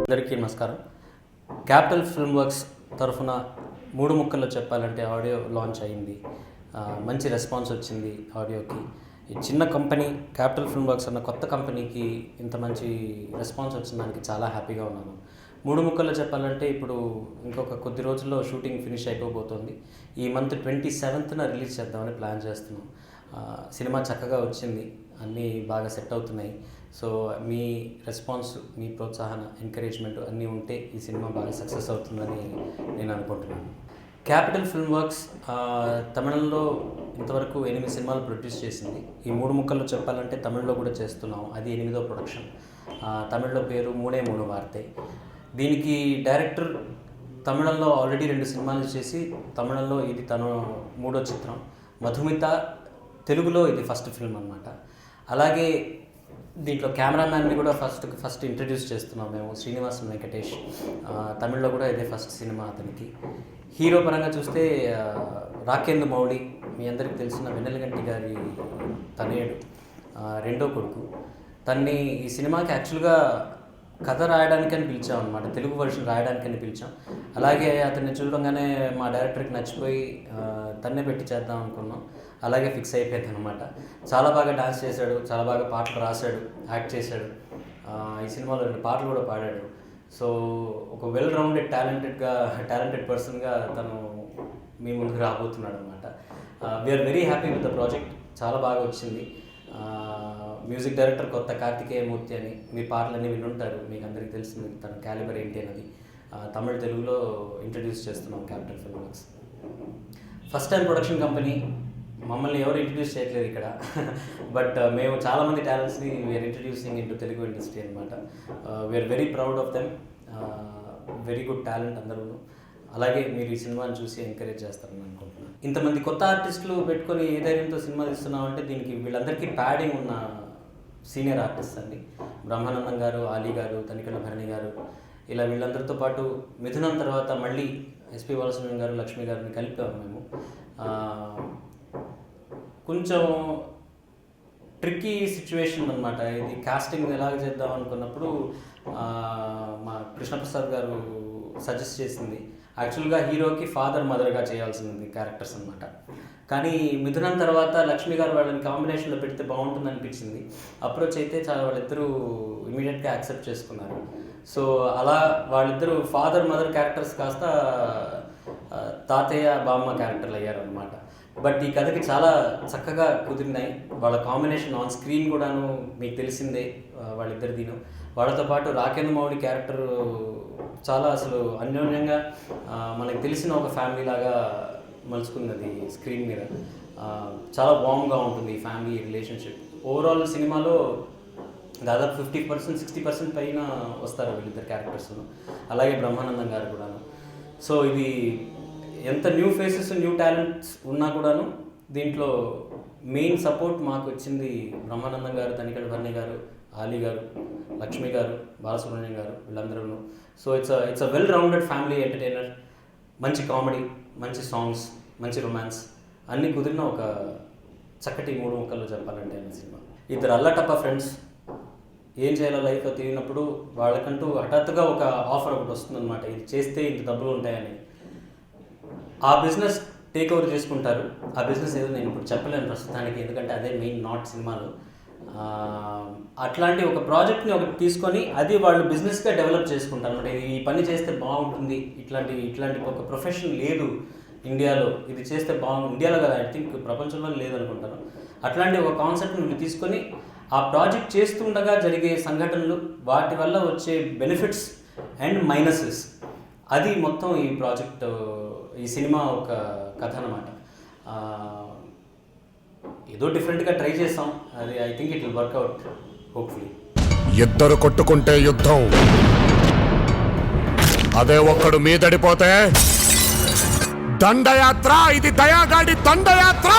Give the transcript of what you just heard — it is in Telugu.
అందరికీ నమస్కారం. క్యాపిటల్ ఫిల్మ్ వర్క్స్ తరఫున మూడు ముక్కల్లో చెప్పాలంటే ఆడియో లాంచ్ అయింది. మంచి రెస్పాన్స్ వచ్చింది ఆడియోకి. ఈ చిన్న కంపెనీ క్యాపిటల్ ఫిల్మ్ వర్క్స్ అన్న కొత్త కంపెనీకి ఇంత మంచి రెస్పాన్స్ వచ్చిన దానికి చాలా హ్యాపీగా ఉన్నాను. మూడు ముక్కల్లో చెప్పాలంటే ఇప్పుడు ఇంకొక కొద్ది రోజుల్లో షూటింగ్ ఫినిష్ అయిపోబోతోంది. ఈ మంత్ 27న రిలీజ్ చేద్దామని ప్లాన్ చేస్తున్నాం. సినిమా చక్కగా వచ్చింది, అన్నీ బాగా సెట్ అవుతున్నాయి. సో మీ రెస్పాన్స్, మీ ప్రోత్సాహన, ఎంకరేజ్మెంట్ అన్నీ ఉంటే ఈ సినిమా బాగా సక్సెస్ అవుతుందని నేను అనుకుంటున్నాను. క్యాపిటల్ ఫిల్మ్ వర్క్స్ తమిళంలో ఇంతవరకు 8 సినిమాలు ప్రొడ్యూస్ చేసింది. ఈ మూడు ముక్కల్లో చెప్పాలంటే తమిళ్లో కూడా చేస్తున్నాం. అది 8వ ప్రొడక్షన్. తమిళ్లో పేరు మూడే మూడు వార్తే. దీనికి డైరెక్టర్ తమిళంలో ఆల్రెడీ 2 సినిమాలు చేసి తమిళంలో ఇది తను 3వ చిత్రం. మధుమిత తెలుగులో ఇది ఫస్ట్ ఫిల్మ్ అన్నమాట. అలాగే దీంట్లో కెమెరామ్యాన్ని కూడా ఫస్ట్ ఇంట్రడ్యూస్ చేస్తున్నాం మేము, శ్రీనివాస్ వెంకటేష్. తమిళ్లో కూడా ఇదే ఫస్ట్ సినిమా అతనికి. హీరో పరంగా చూస్తే రాకేంద్ర మౌళి, మీ అందరికీ తెలిసిన వెన్నెలగంటి గారి తనయుడు, రెండో కొడుకు. తన్ని ఈ సినిమాకి యాక్చువల్గా కథ రాయడానికని పిలిచాం అనమాట, తెలుగు వర్షన్ రాయడానికని పిలిచాం. అలాగే అతన్ని చూడగానే మా డైరెక్టర్కి నచ్చిపోయి తన్నే పెట్టి చేద్దాం అనుకున్నాం. అలాగే ఫిక్స్ అయిపోయింది అనమాట. చాలా బాగా డాన్స్ చేశాడు, చాలా బాగా పాటలు రాశాడు, యాక్ట్ చేశాడు. ఈ సినిమాలో 2 పాటలు కూడా పాడాడు. సో ఒక వెల్ రౌండెడ్ టాలెంటెడ్ పర్సన్గా తను మీ ముందుకు రాబోతున్నాడు అనమాట. We are very happy with the project. చాలా బాగా వచ్చింది. మ్యూజిక్ డైరెక్టర్ కొత్త కార్తికేయ మూర్తి అని, మీ పాటలన్నీ వినుంటారు, మీకు అందరికీ తెలిసింది తన క్యాలిబర్ ఏంటి అన్నది. తమిళ తెలుగులో ఇంట్రడ్యూస్ చేస్తున్నాం Capital Film Works. First time production company. మమ్మల్ని ఎవరు ఇంట్రడ్యూస్ చేయట్లేదు ఇక్కడ, బట్ మేము చాలామంది టాలెంట్స్ని we are introducing into Telugu industry అనమాట. We are very proud of them. Very good talent అందరూ. అలాగే మీరు ఈ సినిమాని చూసి ఎంకరేజ్ చేస్తారని అనుకుంటున్నాను. ఇంతమంది కొత్త ఆర్టిస్టులు పెట్టుకొని ఏ ధైర్యంతో సినిమా తీస్తున్నామంటే దీనికి వీళ్ళందరికీ ప్యాడింగ్ ఉన్న సీనియర్ ఆర్టిస్ట్ అండి. బ్రహ్మానందం గారు, ఆలీ గారు, తనికెళ్ళ భరణి గారు, ఇలా వీళ్ళందరితో పాటు మిథునం తర్వాత మళ్ళీ ఎస్పి బాలసుబ్రహ్మణ్యం గారు, లక్ష్మి గారిని కలిపాము మేము. కొంచెం ట్రిక్కీ సిచ్యువేషన్ అనమాట ఇది. కాస్టింగ్ ఎలాగ చేద్దాం అనుకున్నప్పుడు మా కృష్ణప్రసాద్ గారు సజెస్ట్ చేసింది యాక్చువల్గా హీరోకి ఫాదర్ మదర్గా చేయాల్సింది క్యారెక్టర్స్ అనమాట. కానీ మిథునం తర్వాత లక్ష్మి గారు వాళ్ళని కాంబినేషన్లో పెడితే బాగుంటుంది అనిపించింది. అప్రోచ్ అయితే వాళ్ళిద్దరూ ఇమీడియట్గా యాక్సెప్ట్ చేసుకున్నారు. సో అలా వాళ్ళిద్దరూ ఫాదర్ మదర్ క్యారెక్టర్స్ కాస్త తాతయ్య బామ్మ క్యారెక్టర్లు అయ్యారు అనమాట. బట్ ఈ కథకి చాలా చక్కగా కుదిరినాయి. వాళ్ళ కాంబినేషన్ ఆన్ స్క్రీన్ కూడాను మీకు తెలిసిందే వాళ్ళిద్దరిదీను. వాళ్ళతో పాటు రాకేంద్ర మౌళి క్యారెక్టర్ చాలా అసలు అన్యోన్యంగా మనకు తెలిసిన ఒక ఫ్యామిలీ లాగా మలుచుకున్నది స్క్రీన్ మీద. చాలా వామ్గా ఉంటుంది ఈ ఫ్యామిలీ రిలేషన్షిప్. ఓవరాల్ సినిమాలో దాదాపు 50%, 60% పైన వస్తారు వీళ్ళిద్దరు క్యారెక్టర్స్. అలాగే బ్రహ్మానందం గారు కూడాను. సో ఇది ఎంత న్యూ ఫేసెస్, న్యూ టాలెంట్స్ ఉన్నా కూడాను దీంట్లో మెయిన్ సపోర్ట్ మాకు వచ్చింది బ్రహ్మానందం గారు, తనికెళ్ళ భరణి గారు, ఆలీ గారు, లక్ష్మి గారు, బాలసుబ్రహ్మణ్యం గారు, వీళ్ళందరూ. So it's a well rounded family entertainer. మంచి కామెడీ, మంచి సాంగ్స్, మంచి రొమాన్స్ అన్నీ కుదిరిన ఒక చక్కటి 3 ముక్కల్లో చెప్పాలంటే అనే సినిమా. ఇద్దరు అల్లటప్ప ఫ్రెండ్స్ ఏం చేయాలో లైఫ్లో తెలియనప్పుడు వాళ్ళకంటూ హఠాత్తుగా ఒక ఆఫర్ ఒకటి వస్తుందన్నమాట, ఇది చేస్తే ఇంత డబ్బులు ఉంటాయని. ఆ బిజినెస్ టేక్ ఓవర్ చేసుకుంటారు. ఆ బిజినెస్ ఏదో నేను ఇప్పుడు చెప్పలేను ప్రస్తుతానికి, ఎందుకంటే అదే మెయిన్ నాట్ సినిమాలో. అట్లాంటి ఒక ప్రాజెక్ట్ని ఒకటి తీసుకొని అది వాళ్ళు బిజినెస్గా డెవలప్ చేసుకుంటారు అనమాట. ఈ పని చేస్తే బాగుంటుంది, ఇట్లాంటి ఒక ప్రొఫెషన్ లేదు ఇండియాలో, ఇది చేస్తే బాగుంటుంది. ఇండియాలో కదా, ఐ థింక్ ప్రపంచంలో లేదనుకుంటాను. అట్లాంటి ఒక కాన్సెప్ట్ని వీళ్ళు తీసుకొని ఆ ప్రాజెక్ట్ చేస్తుండగా జరిగే సంఘటనలు, వాటి వల్ల వచ్చే బెనిఫిట్స్ అండ్ మైనసెస్, అది మొత్తం ఈ ప్రాజెక్ట్, ఈ సినిమా ఒక కథ అన్నమాట. ఏదో డిఫరెంట్గా ట్రై చేసాం. అది I think it will work out hopefully. ఇద్దరు కొట్టుకుంటే యుద్ధం, అదే ఒక్కడు మీదడిపోతే దండయాత్ర. ఇది దయాగాడి దండయాత్ర.